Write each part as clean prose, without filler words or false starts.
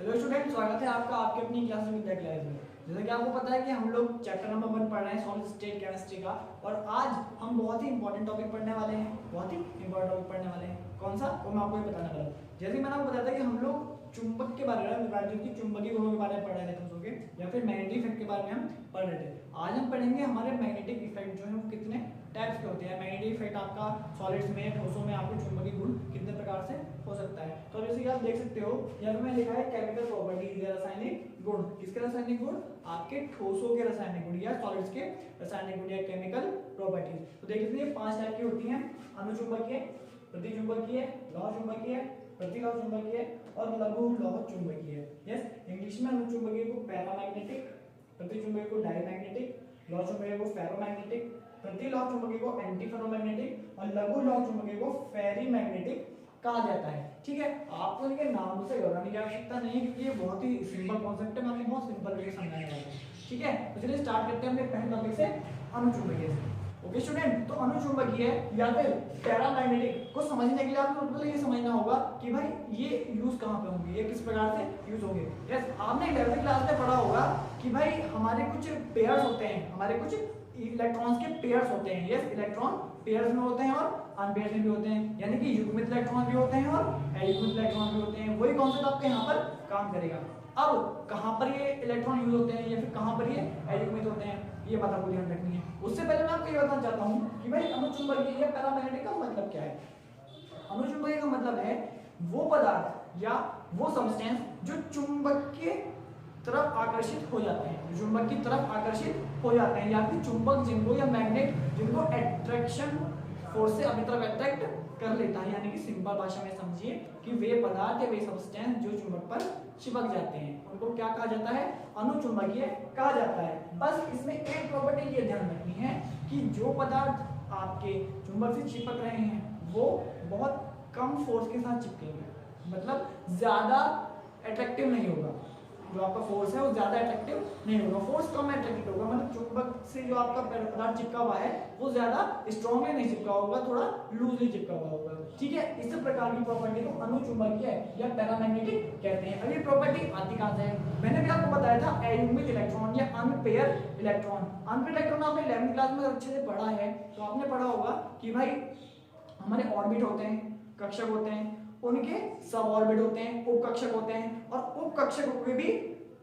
Hello student, स्वागत है आपका आपके अपनी क्लास में विद्या क्लास में। जैसा कि आपको पता है कि हम लोग चैप्टर नंबर 1 पढ़ रहे हैं सॉलिड स्टेट केमिस्ट्री का। और आज हम बहुत ही इंपॉर्टेंट टॉपिक पढ़ने वाले हैं, बहुत ही इंपॉर्टेंट टॉपिक पढ़ने वाले हैं। कौन सा, वो मैं आपको ये बताने वाला हूँ। जैसे मैंने आपको बताया था कि हम लोग चुंबक के बारे में, विद्युत की चुंबकीय गुणों के बारे में पढ़ रहे थे समझोगे, या फिर मैग्नेटिक इफेक्ट के बारे में हम पढ़ रहे थे। आज हम पढ़ेंगे हमारे मैग्नेटिक इफेक्ट जो है वो कितने टाइप्स के होते हैं। मैग्नेटिक इफेक्ट आपका सॉलिड्स में, ठोसों में आपको चुंबकीय गुण कितने प्रकार से हो सकता है। तो जैसे कि आप देख सकते हो यहाँ पे मैं लिखा है केमिकल प्रॉपर्टीज या रासायनिक गुण। किसके रासायनिक गुण? आपके ठोसों के रासायनिक गुण या सॉलिड्स के रासायनिक गुण या केमिकल प्रॉपर्टीज। तो देख लीजिए 5 टाइप की होती हैं: अनुचुंबकीय, प्रतिचुंबकीय, लौह चुंबकीय, प्रतिलौह चुंबकीय और लघु लौह चुंबकीय। यस, इंग्लिश में अनुचुंबकीय को पैरामैग्नेटिक, प्रतिचुंबकीय को डायमैग्नेटिक, लौह चुंबकीय को फेरोमैग्नेटिक, प्रतिलौह चुंबकीय को एंटी फेरोमैग्नेटिक और लघु लौह चुंबकीय को फेरीमैग्नेटिक कहा जाता है। ठीक है, आपको इनके नाम से घबराने की आवश्यकता नहीं है क्योंकि ये बहुत ही सिंपल कॉन्सेप्ट है। मैं आपको बहुत सिंपल वे में समझाने वाला हूं। ठीक है, तो चलिए स्टार्ट करते हैं अपने पहले टॉपिक से, अनुचुंबकीय से। ओके स्टूडेंट, तो अनुचुंबकीय या फिर पैरामैग्नेटिक को समझने के लिए आपको पहले ये समझना होगा कि भाई ये यूज कहां पे होंगे, ये किस प्रकार से यूज होंगे। यस, आपने 11वीं क्लास में पढ़ा होगा कि भाई हमारे कुछ पेयर्स होते हैं, हमारे कुछ इलेक्ट्रॉन्स के पेयर्स होते हैं। यस, इलेक्ट्रॉन पेयर्स में होते हैं और अनपेयर्स में भी होते हैं, यानी कि युग्मित इलेक्ट्रॉन भी होते हैं और अयुग्मित इलेक्ट्रॉन भी होते हैं। वही कॉन्सेप्ट आपके यहाँ पर काम करेगा। अब कहाँ पर ये इलेक्ट्रॉन यूज होते हैं या फिर कहाँ पर ये अयुग्मित होते हैं, ये बात आपको ध्यान रखनी है। उससे पहले मैं आपको ये बताना चाहता हूँ कि भाई अनुचुंबकीय या पैरामैग्नेटिक का मतलब क्या है। अनुचुंबकीय का मतलब है वो पदार्थ या वो सब्सटेंस जो चुंबक के तरफ आकर्षित हो जाते हैं, चुंबक की तरफ आकर्षित हो जाते हैं, या फिर चुंबक जिनको या मैग्नेट जिनको अट्रैक्शन फोर्स से अपनी तरफ अट्रैक्ट कर लेता है। यानी कि सिंपल भाषा में समझिए कि वे पदार्थ या वे सब्सटेंस जो चुंबक पर चिपक जाते हैं उनको क्या कहा जाता है? अनुचुंबकीय कहा जाता है। बस इसमें एक प्रॉपर्टी ये ध्यान रखनी है कि जो पदार्थ आपके चुंबक से चिपक रहे हैं वो बहुत कम फोर्स के साथ चिपकेंगे, मतलब ज्यादा अट्रैक्टिव नहीं होगा। जो आपका फोर्स है वो ज्यादा अट्रैक्टिव नहीं होगा, फोर्स कम अट्रैक्टिव होगा। मतलब चुंबक से जो आपका पदार्थ चिपका हुआ है वो ज्यादा स्ट्रांगली नहीं चिपका होगा, थोड़ा लूजली चिपका हुआ होगा। ठीक है, इस प्रकार की प्रॉपर्टी को अनुचुंबकीय या पैरामैग्नेटिक कहते हैं। अब ये प्रॉपर्टी आती कहां से है? मैंने भी आपको बताया था अयुग्मित इलेक्ट्रॉन या अनपेयर इलेक्ट्रॉन। अनपेयर इलेक्ट्रॉन आपने 11वीं क्लास में अच्छे से पढ़ा है, तो आपने पढ़ा होगा कि भाई हमारे ऑर्बिट होते हैं, कक्षक होते हैं, उनके सब ऑर्बिट होते हैं, उपकक्षक होते हैं, और उपकक्षकों के भी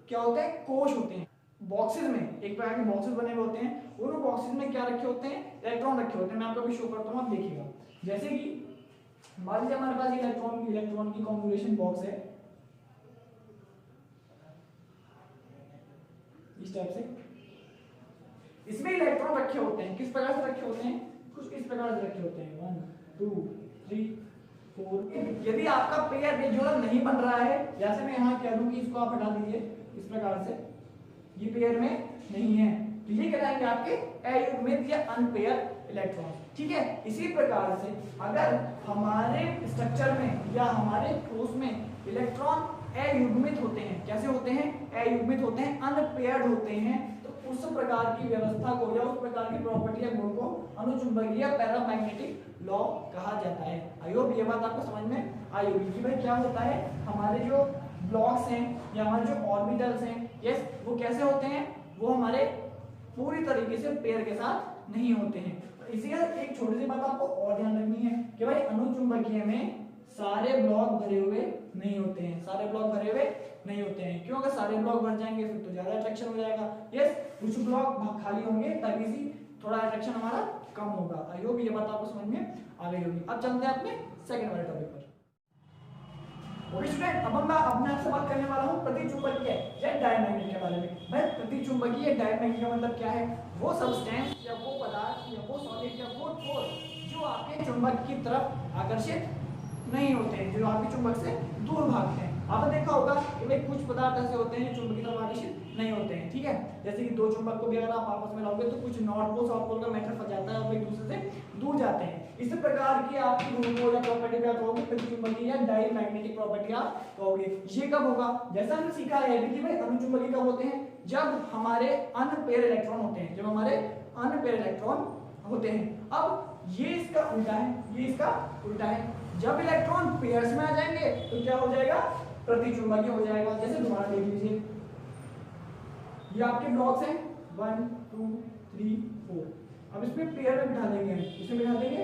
क्या होते हैं? कोश होते हैं। बॉक्सेस में एक प्रकार के बॉक्सेस बने हुए होते हैं, उन बॉक्सेस में क्या रखे होते हैं? इलेक्ट्रॉन रखे होते हैं। मैं आपको अभी शो करता हूं, आप देखिएगा। जैसे कि मान लीजिए हमारे पास इलेक्ट्रॉन की कॉन्फ़िगरेशन बॉक्स है इस टाइप से। इसमें इलेक्ट्रॉन रखे होते हैं, किस प्रकार से रखे होते हैं? कुछ इस प्रकार से रखे होते हैं, 1 2 3 4। यदि आपका पेयर जोड़ा नहीं बन रहा है, जैसे मैं यहाँ कह दूं कि इसको आप हटा दीजिए इस प्रकार से, ये पेयर में नहीं है, तो ये कहलाएंगे आपके अयुग्मित या अनपेयर इलेक्ट्रॉन। ठीक है, इसी प्रकार से अगर हमारे स्ट्रक्चर में या हमारे ठोस में इलेक्ट्रॉन अयुग्मित होते हैं, कैसे होते हैं? अयुग्मित होते हैं, अनपेयर्ड होते हैं, तो उस प्रकार की व्यवस्था को या उस प्रकार की प्रॉपर्टी या गुण को अनुचुंबकीय या पैरामैग्नेटिक लॉ कहा जाता है। आई होप ये बात आपको समझ में आई होगी कि भाई क्या होता है, हमारे जो ब्लॉक्स हैं या हमारे जो ऑर्बिटल्स हैं, यस, वो कैसे होते हैं? वो हमारे पूरी तरीके से पेयर के साथ नहीं होते हैं। इसी एक छोटी सी बात आपको और ध्यान रखनी है कि भाई अनुचुंबकीय में सारे ब्लॉक भरे हुए नहीं होते हैं, सारे ब्लॉक भरे हुए नहीं होते हैं। क्यों? अगर सारे ब्लॉक भर जाएंगे फिर तो ज्यादा अट्रैक्शन हो जाएगा। यस, कुछ ब्लॉक खाली होंगे तभी सी थोड़ा अट्रैक्शन हमारा कम होगा। आई होप ये बात आपको समझ में आ गई होगी। अब चलते हैं अपने सेकंड वाले टॉपिक पर। ओके स्टूडेंट, अब मैं अपने आपसे बात करने वाला हूँ प्रतिचुंबकीय या डायमैग्नेटिक के बारे में। भाई प्रतिचुंबकीय डायमैग्नेटिक का मतलब क्या है? वो सब्सटेंस या वो पदार्थ या वो सॉलिड या वो ठोस जो आपके चुंबक की तरफ आकर्षित नहीं होते हैं, जो आपके चुंबक से दूर भागते हैं। आपने देखा होगा कि भाई कुछ पदार्थ ऐसे होते हैं जो चुंबक की तरफ आकर्षित नहीं होते हैं। ठीक है, जैसे कि दो चुंबक को भी अगर आप आपस में लाओगे तो कुछ नॉर्थ पोल साउथ पोल का मैटर फंस जाता है और एक दूसरे से दूर जाते हैं। इस प्रकार की आपकी गुण को या प्रॉपर्टी क्या कहोगे? प्रतिचुंबकीय या डायमैग्नेटिक प्रॉपर्टी आप कहोगे। ये कब होगा? जैसा हमने सीखा है कि भाई अनुचुंबकीय कब होते हैं? जब हमारे अनपेयर इलेक्ट्रॉन होते हैं, जब हमारे अनपेयर इलेक्ट्रॉन होते हैं। अब ये इसका उल्टा है, ये इसका उल्टा है। जब इलेक्ट्रॉन पेयर्स में आ जाएंगे तो क्या हो जाएगा? प्रतिचुंबकीय हो जाएगा। जैसे दोबारा देख लीजिए, ये आपके ब्लॉक्स हैं 1 2 3 4। अब इसमें पेयर में बिठा देंगे, इसमें बिठा देंगे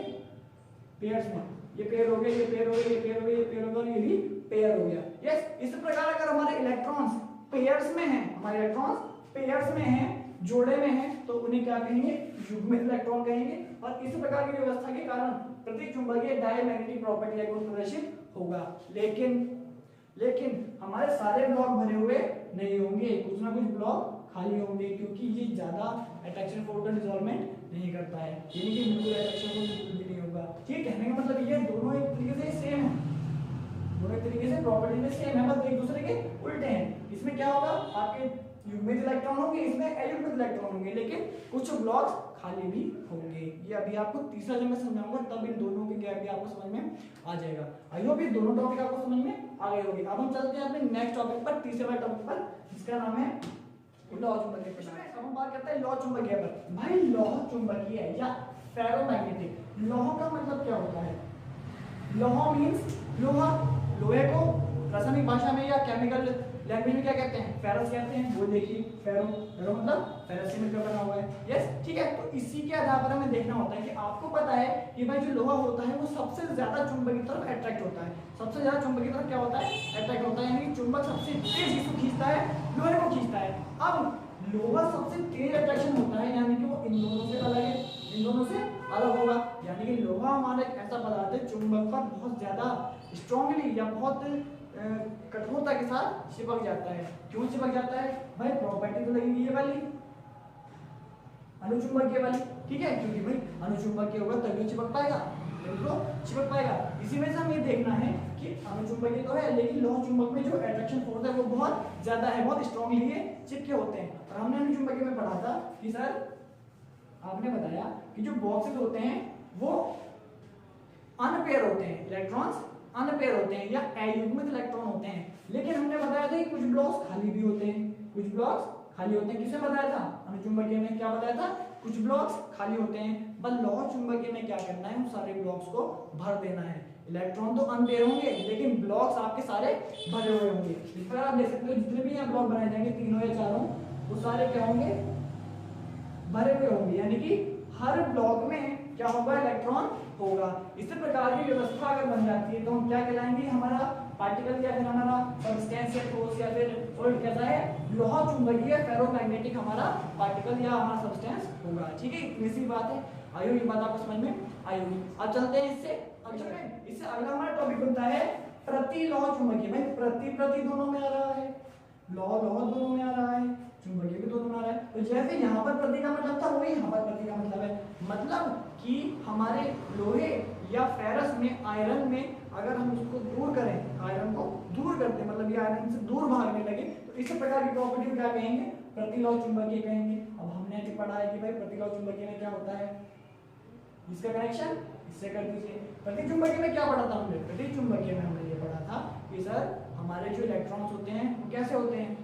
पेयर्स में, ये पेयर हो गया, ये पेयर हो गया, ये पेयर हो गया, ये पेयर हो गया, ये भी पेयर हो गया। यस, इस प्रकार अगर हमारे इलेक्ट्रॉन्स पेयर्स में हैं, हमारे इलेक्ट्रॉन्स पेयर्स में हैं, जोड़े में हैं, तो उन्हें क्या कहेंगे? युग्मित इलेक्ट्रॉन कहेंगे। और इस प्रकार की व्यवस्था के कारण प्रतिचुंबकीय डायमैग्नेटिक प्रॉपर्टी को प्रदर्शित होगा। लेकिन हमारे सारे ब्लॉक भरे हुए नहीं होंगे, कुछ ना कुछ ब्लॉक खाली होंगे, क्योंकि ये ज्यादा अट्रैक्शन फोर्स का डिसॉल्वमेंट नहीं करता है, यानी कि बिल्कुल अट्रैक्शन फोर्स बिल्कुल भी नहीं होगा। ठीक, कहने का मतलब ये दोनों एक तरीके से सेम है, दोनों एक तरीके से प्रॉपर्टी में सेम है, बस एक दूसरे के उल्टे हैं। इसमें क्या होगा? आपके युग्मित इलेक्ट्रॉन होंगे, इसमें अयुग्मित इलेक्ट्रॉन होंगे, लेकिन कुछ ब्लॉक्स खाली भी होंगे। ये अभी आपको तीसरा जब मैं समझाऊंगा तब इन दोनों के गैप भी आपको समझ में आ जाएगा। आई होप ये दोनों टॉपिक आपको समझ में आ गए होंगे। अब हम चलते हैं अपने नेक्स्ट टॉपिक पर, तीसरे वाले टॉपिक पर, जिसका नाम है लौह चुंबकीय। अब हम बात करते हैं लौह चुंबकीय पर। भाई लौह चुंबकीय या फेरोमैग्नेटिक, लौह का मतलब क्या होता है? लौह मींस लोहा, लोहे को रासायनिक भाषा में या केमिकल लैंग्वेज में क्या कहते हैं? फेरस कहते हैं। वो देखिए फेरो, फेरो मतलब फेरस से मिलकर बना हुआ है। यस, ठीक है। तो इसी के आधार पर हमें देखना होता है कि आपको पता है कि भाई जो लोहा होता है वो सबसे ज्यादा चुंबक की तरफ अट्रैक्ट होता है। सबसे ज्यादा चुंबक की तरफ क्या होता है? अट्रैक्ट होता है, यानी कि चुंबक सबसे तेज इसको खींचता है, लोहे को खींचता है। अब लोहा सबसे तेज अट्रैक्शन होता है, यानी कि वो इन दोनों से अलग है, इन दोनों से अलग होगा। यानी कि लोहा हमारा एक ऐसा पदार्थ है चुंबक पर बहुत ज्यादा स्ट्रांगली या बहुत कठोरता के साथ चिपक जाता है। क्यों चिपक जाता है? भाई प्रॉपर्टी तो लगेगी ये वाली, अनुचुंबकीय वाली, ठीक है, क्योंकि भाई अनुचुंबकीय होगा तभी चिपक पाएगा, चिपक पाएगा। इसी वजह से हमें देखना है कि अनुचुंबकीय तो है, लेकिन लौह चुंबक में जो अट्रैक्शन फोर्स है वो बहुत ज्यादा है, बहुत स्ट्रांगली ये चिपके होते हैं। और हमने अनुचुंबकीय में पढ़ा था कि सर आपने बताया कि जो बॉक्सेस होते हैं वो अनपेयर होते हैं, इलेक्ट्रॉन्स अनपेयर होते हैं या अयुग्मित इलेक्ट्रॉन होते हैं। लेकिन हमने बताया था कि कुछ ब्लॉक्स खाली भी होते हैं, कुछ ब्लॉक्स खाली होते हैं। किसने बताया था? अनुचुंबकीय में क्या बताया था? कुछ ब्लॉक्स खाली होते हैं। बस लौह चुंबकीय में क्या करना है? उन सारे ब्लॉक्स को भर देना है। इलेक्ट्रॉन तो अनपेयर होंगे, लेकिन ब्लॉक्स आपके सारे भरे हुए होंगे। इस पर आप देख सकते हो जितने भी यहाँ ब्लॉक बनाए जाएंगे, तीनों या चारों, वो सारे क्या होंगे? भरे हुए होंगे, यानी कि हर ब्लॉक में क्या होगा? इलेक्ट्रॉन होगा। इसी प्रकार की व्यवस्था अगर बन जाती है तो हम क्या कहलाएंगे? हमारा पार्टिकल या फिर हमारा सब्सटेंस या ठोस या फिर सॉलिड कैसा है? लौह चुंबकीय फेरोमैग्नेटिक हमारा पार्टिकल या हमारा सब्सटेंस होगा। ठीक है, इतनी सी बात है। आई होगी बात आपको समझ में आई होगी। अब चलते हैं इससे अगला हमारा टॉपिक बनता है प्रति लौह चुंबकीय। भाई प्रति दोनों में आ रहा है, लौह दोनों में आ रहा है, चुंबकीय भी दोनों में आ रहा है। तो जैसे यहाँ पर प्रति का मतलब था वही यहाँ पर प्रति का मतलब है। मतलब कि हमारे लोहे या फेरस में, आयरन में अगर हम उसको दूर करें, आयरन को दूर करते हैं, मतलब ये आयरन से दूर भागने लगे, तो इस प्रकार की प्रॉपर्टी को क्या कहेंगे? प्रतिलौह चुंबकीय कहेंगे। अब हमने अभी पढ़ा है कि भाई प्रतिलौह चुंबकीय में क्या होता है, इसका कनेक्शन इससे कर दीजिए। प्रतिचुंबकीय में क्या पढ़ा था हमने? प्रतिचुंबकीय में हमने ये पढ़ा था कि सर हमारे जो इलेक्ट्रॉन्स होते हैं वो कैसे होते हैं?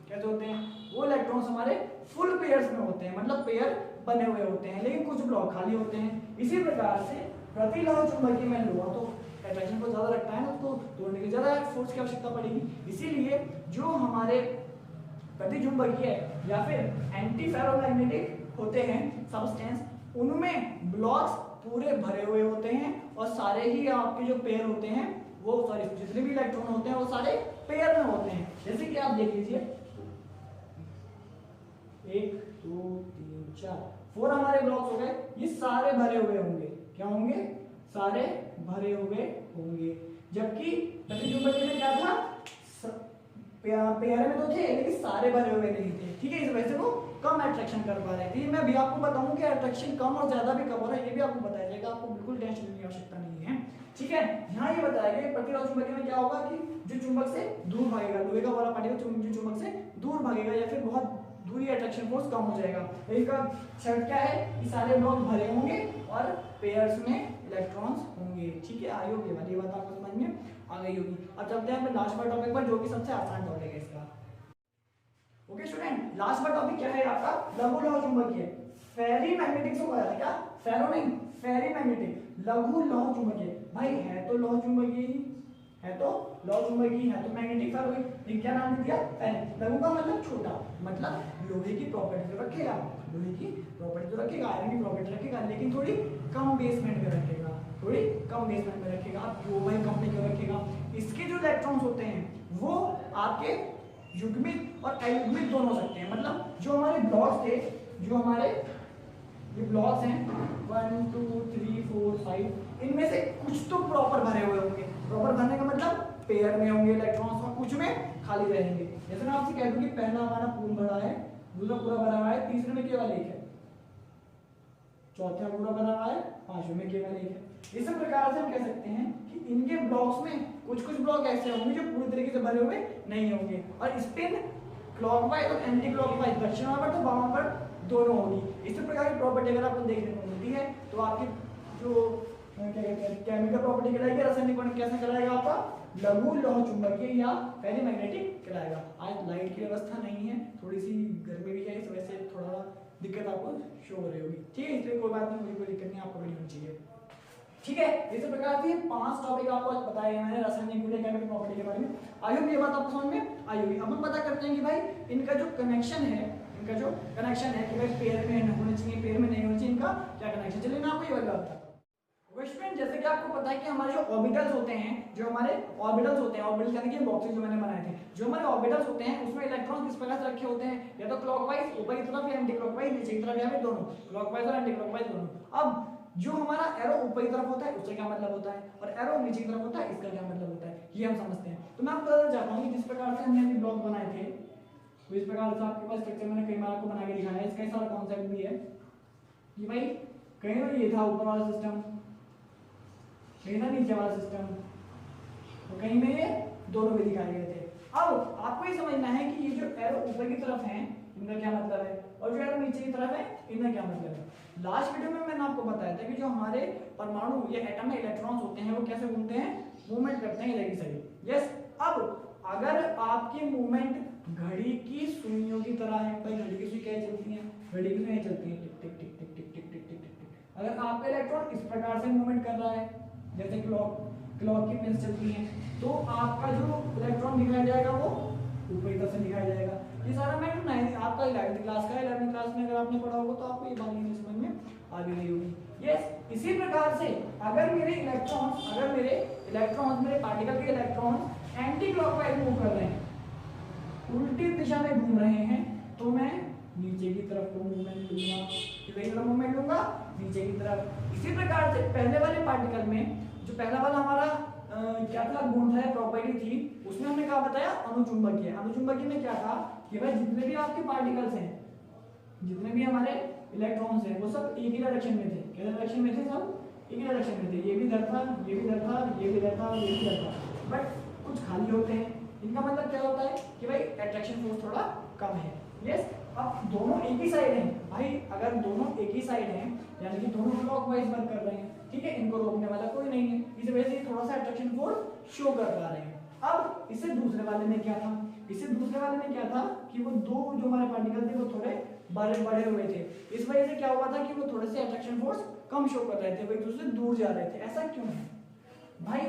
कैसे होते हैं? वो इलेक्ट्रॉन्स हमारे फुल पेयर्स में होते हैं, मतलब पेयर बने हुए होते हैं, लेकिन कुछ ब्लॉक खाली होते हैं। इसी प्रकार से प्रतिलौह चुंबकीय में लोहा तो अट्रैक्शन को ज्यादा रखता है ना, उसको तोड़ने की ज्यादा फोर्स की आवश्यकता पड़ेगी। इसीलिए जो हमारे प्रतिचुंबकीय या फिर एंटी फेरोमैग्नेटिक होते हैं सब्सटेंस, उनमें ब्लॉक्स पूरे भरे हुए होते हैं और सारे ही आपके जो पेयर होते हैं वो सॉरी जितने भी इलेक्ट्रॉन होते हैं वो सारे पेयर में होते हैं। जैसे कि आप देख लीजिए 1 2 3 4 4 हमारे ब्लॉक्स हो गए, ये सारे भरे हुए होंगे। क्या होंगे? सारे भरे हुए होंगे। जबकि प्रतिचुंबकीय में क्या था? पेयर में तो थे लेकिन सारे भरे हुए नहीं थे। ठीक है, इस वजह से वो कम अट्रैक्शन कर पा रहे थे। मैं भी आपको बताऊं कि अट्रैक्शन कम और ज्यादा भी कब हो रहा है ये भी आपको बताया जाएगा, आपको बिल्कुल टेंशन लेने की आवश्यकता नहीं है। ठीक है, यहाँ ये बताया गया प्रतिलौह चुंबकीय में क्या होगा कि जो चुंबक से दूर भागेगा, लोहे का वाला पार्टिकल जो चुंबक से दूर भागेगा या फिर बहुत दूरी अट्रैक्शन फोर्स कम हो जाएगा। इनका शर्त क्या है कि सारे ब्लॉक भरे होंगे और पेयर्स में इलेक्ट्रॉन्स होंगे। ठीक है, आई होप ये वाली बात आपको समझ में आ गई होगी। अब चलते हैं अपने लास्ट वाला टॉपिक पर, जो कि सबसे आसान टॉपिक है इसका। ओके स्टूडेंट, लास्ट वाला टॉपिक क्या है आपका? लघु लौह चुंबकीय। फेरी मैग्नेटिक से होया था क्या? फेरो नहीं, फेरी मैग्नेटिक, लघु लौह चुंबकीय। भाई है तो लौह चुंबकीय ही, है तो लौ चुंबकीय, है तो मैग्नेटिक फील्ड हुई, लेकिन क्या नाम दे दिया एन। लघु का मतलब छोटा, मतलब लोहे की प्रॉपर्टी तो रखेगा, लोहे की प्रॉपर्टी तो रखेगा, आयरन की प्रॉपर्टी रखेगा, लेकिन थोड़ी कम बेसमेंट में रखेगा, थोड़ी कम बेसमेंट में रखेगा। अब वो भाई कम में क्यों रखेगा? इसके जो इलेक्ट्रॉन्स होते हैं वो आपके युग्मित और अयुग्मित दोनों हो सकते हैं। मतलब जो हमारे ब्लॉक्स थे, जो हमारे ये ब्लॉक्स हैं 1 2 3 4 5, इनमें से कुछ तो प्रॉपर भरे हुए होंगे। प्रॉपर भरने का मतलब पेयर में होंगे इलेक्ट्रॉन्स और कुछ में खाली रहेंगे। जैसे मैं आपसे कह दूं कि पहला हमारा पूर्ण भरा है, दूसरा पूरा भरा हुआ है, तीसरे में केवल एक है, चौथा पूरा भरा हुआ है, पांचवें में केवल एक है। इस प्रकार से हम कह सकते हैं कि इनके ब्लॉक्स में कुछ कुछ ब्लॉक ऐसे होंगे जो पूरी तरीके से भरे हुए नहीं होंगे, और स्पिन क्लॉकवाइज और एंटी क्लॉकवाइज दक्षिणावर्त और वामावर्त दोनों होगी। इसी प्रकार की प्रॉपर्टी अगर आपको देखने को मिलती है तो आपकी जो क्या कहते हैं केमिकल प्रॉपर्टी कहलाएगी, रासायनिक गुण कैसे कहलाएगा आपका? लघु लौह चुंबकीय या फेरोमैग्नेटिक कहलाएगा। आज लाइट की व्यवस्था नहीं है, थोड़ी सी गर्मी भी है, इस वजह से थोड़ा दिक्कत आपको शो हो रही होगी, ठीक है? इसलिए कोई बात नहीं, मुझे कोई दिक्कत नहीं, आपको भी होनी चाहिए, ठीक है? इस प्रकार से 5 टॉपिक आपको आज बताए हैं मैंने रासायनिक गुण केमिकल प्रॉपर्टी के बारे में। आई होप ये बात आपको समझ में आई होगी। अब हम पता करते हैं कि भाई इनका जो कनेक्शन है, इनका जो कनेक्शन है कि भाई पेयर में होना चाहिए, पेयर में नहीं होना चाहिए, इनका क्या कनेक्शन। चलिए मैं आपको ये बताता हूं। क्वेश्चन जैसे कि आपको पता है कि हमारे जो ऑर्बिटल्स होते हैं, जो हमारे ऑर्बिटल्स होते हैं, ऑर्बिटल यानी कि बॉक्सेस जो मैंने बनाए थे, जो हमारे ऑर्बिटल्स होते हैं उसमें इलेक्ट्रॉन किस प्रकार से रखे होते हैं? या तो क्लॉकवाइज ऊपर की तरफ या एंटी क्लॉकवाइज नीचे की तरफ, या फिर दोनों, क्लॉकवाइज और एंटी क्लॉकवाइज दोनों। अब जो हमारा एरो ऊपर की तरफ होता है उसका क्या मतलब होता है, और एरो नीचे की तरफ होता है इसका क्या मतलब होता है, ये हम समझते हैं। तो मैं आपको बताना चाहता हूं कि जिस प्रकार से हमने अभी ब्लॉक बनाए थे, तो इस प्रकार से आपके पास स्ट्रक्चर मैंने कई बार आपको बना के दिखाया है। इसका सारा कॉन्सेप्ट भी है कि भाई कहीं ना ये था ऊपर वाला सिस्टम, कहीं ना नीचे वाला सिस्टम, तो कहीं में ये दोनों भी दिखाए गए थे। अब आपको ये समझना है कि ये जो एरो ऊपर की तरफ है इनका क्या मतलब है, और जो एरो नीचे की तरफ है इनका क्या मतलब है। लास्ट वीडियो में मैंने आपको बताया था कि जो हमारे परमाणु या एटम में इलेक्ट्रॉन्स होते हैं वो कैसे घूमते हैं, मूवमेंट करते हैं इधर की साइड। यस, अब अगर आपकी मूवमेंट घड़ी की सुइयों की तरह है, भाई घड़ी की सुई कैसे चलती है? घड़ी की सुई चलती है टिक टिक टिक टिक टिक टिक टिक टिक टिक। अगर आपका इलेक्ट्रॉन इस प्रकार से मूवमेंट कर रहा है जैसे क्लॉक की पिन्स चलती हैं, तो आपका जो इलेक्ट्रॉन दिखाया जाएगा वो ऊपर की तरफ से दिखाया जाएगा। ये सारा मैटर नहीं आपका 11वीं क्लास का है, 11वीं क्लास में अगर आपने पढ़ा होगा तो आपको ये बात नहीं समझ में आ भी रही होगी। यस, इसी प्रकार से अगर मेरे इलेक्ट्रॉन्स मेरे पार्टिकल के इलेक्ट्रॉन्स एंटी क्लॉकवाइज मूव कर रहे हैं, उल्टी दिशा में घूम रहे हैं, तो मैं नीचे की तरफ को मूवमेंट लूंगा, किधर की तरफ मूवमेंट लूंगा? नीचे की तरफ। इसी प्रकार से पहले वाले पार्टिकल में जो पहला वाला हमारा क्या था, गुण था, प्रॉपर्टी थी, उसमें हमने क्या बताया? अनुचुंबकीय। अनुचुंबकीय में क्या था कि भाई जितने भी आपके पार्टिकल्स हैं, जितने भी हमारे इलेक्ट्रॉन्स हैं, वो सब एक ही डायरेक्शन में थे। किस डायरेक्शन में थे? सब एक ही डायरेक्शन में थे। ये भी इधर था, ये भी इधर था, ये भी इधर था, ये भी इधर था, बट कुछ खाली होते हैं। इनका मतलब क्या होता है कि भाई अट्रैक्शन फोर्स थोड़ा कम है। यस, अब दोनों एक ही साइड हैं भाई, अगर दोनों एक ही साइड हैं यानी कि दोनों क्लॉकवाइज वर्क कर रहे हैं, ठीक है, इनको रोकने वाला कोई नहीं है, इस वजह से थोड़ा सा अट्रैक्शन फोर्स शो कर पा रहे हैं। अब इससे दूसरे वाले में क्या था? इससे दूसरे वाले में क्या था कि वो दो जो हमारे पार्टिकल थे वो थोड़े बड़े हुए थे, इस वजह से क्या हुआ था कि वो थोड़े से अट्रैक्शन फोर्स कम शो कर रहे थे, वो एक दूसरे से दूर जा रहे थे। ऐसा क्यों है भाई?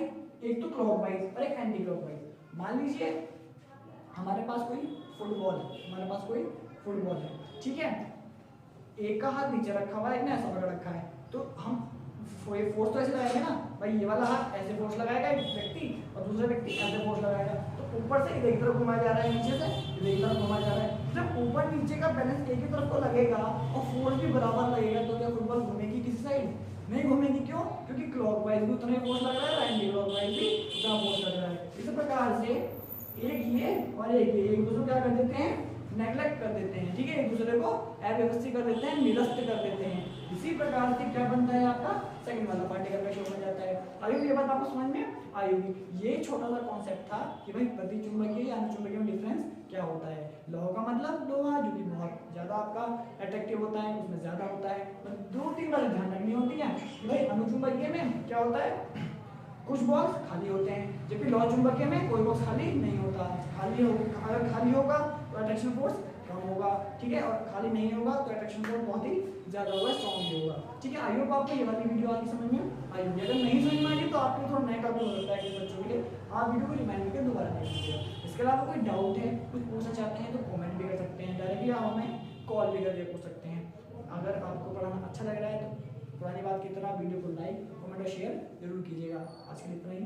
एक तो क्लॉकवाइज और एक एंटी क्लॉकवाइज। मान लीजिए हमारे पास कोई फुटबॉल है, ठीक है, एक का हाथ नीचे रखा हुआ है, एक ने ऐसा पकड़ रखा है, तो हम फोर्स तो ऐसे लगाएंगे ना भाई, ये वाला हाथ ऐसे फोर्स लगाएगा एक व्यक्ति और दूसरा व्यक्ति ऐसे फोर्स लगाएगा, तो ऊपर से इधर की तरफ घुमाया जा रहा है, नीचे से इधर की तरफ घुमाया जा रहा है। जब ऊपर नीचे का बैलेंस एक ही तरफ को लगेगा और फोर्स भी बराबर लगेगा, तो क्या फुटबॉल घूमेगी किसी साइड? नहीं घूमेगी। क्यों? क्योंकि क्लॉकवाइज भी उतना ही फोर्स लग रहा है, एंटी क्लॉकवाइज भी उतना फोर्स लग रहा है। इस प्रकार से एक ये और एक दूसरे को क्या कर देते हैं? नेग्लेक्ट कर देते हैं, ठीक है, एक दूसरे को अव्यवस्थित कर देते हैं, निरस्त कर देते हैं। इसी प्रकार से क्या बनता है आपका सेकंड वाला पार्टिकल का शो हो जाता है। आगे ये बात आपको समझ में आई होगी। ये छोटा सा कॉन्सेप्ट था कि भाई प्रतिचुंबकीय या अनुचुंबकीय में डिफरेंस क्या होता है। लोहा का मतलब लोहा जो कि बहुत ज्यादा आपका अट्रैक्टिव होता है, उसमें ज्यादा होता है, तो 2-3 बार ध्यान रखनी होती है कि भाई अनुचुंबकीय में क्या होता है, कुछ बॉक्स खाली होते हैं, जबकि लौह चुंबकीय में कोई बॉक्स खाली नहीं होता। अगर खाली होगा तो अट्रैक्शन फोर्स कम होगा, ठीक है, और खाली नहीं होगा तो अट्रैक्शन फोर्स बहुत ही ज्यादा होगा, स्ट्रॉन्ग भी होगा, ठीक है। आई होप आपको ये वाली वीडियो आगे समझ में आई होगी। अगर नहीं समझ में आई तो आपको थोड़ा नया टॉपिक हो सकता है कि बच्चों के लिए आप वीडियो को रिमाइंड करके दोबारा देख लीजिएगा। इसके अलावा कोई डाउट है, कुछ पूछना चाहते हैं तो कमेंट भी कर सकते हैं, डायरेक्टली आप हमें कॉल भी करके पूछ सकते हैं। अगर आपको पढ़ाना अच्छा लग रहा है तो पुरानी बात की तरह वीडियो को लाइक, कमेंट और शेयर जरूर कीजिएगा। आज के लिए इतना ही।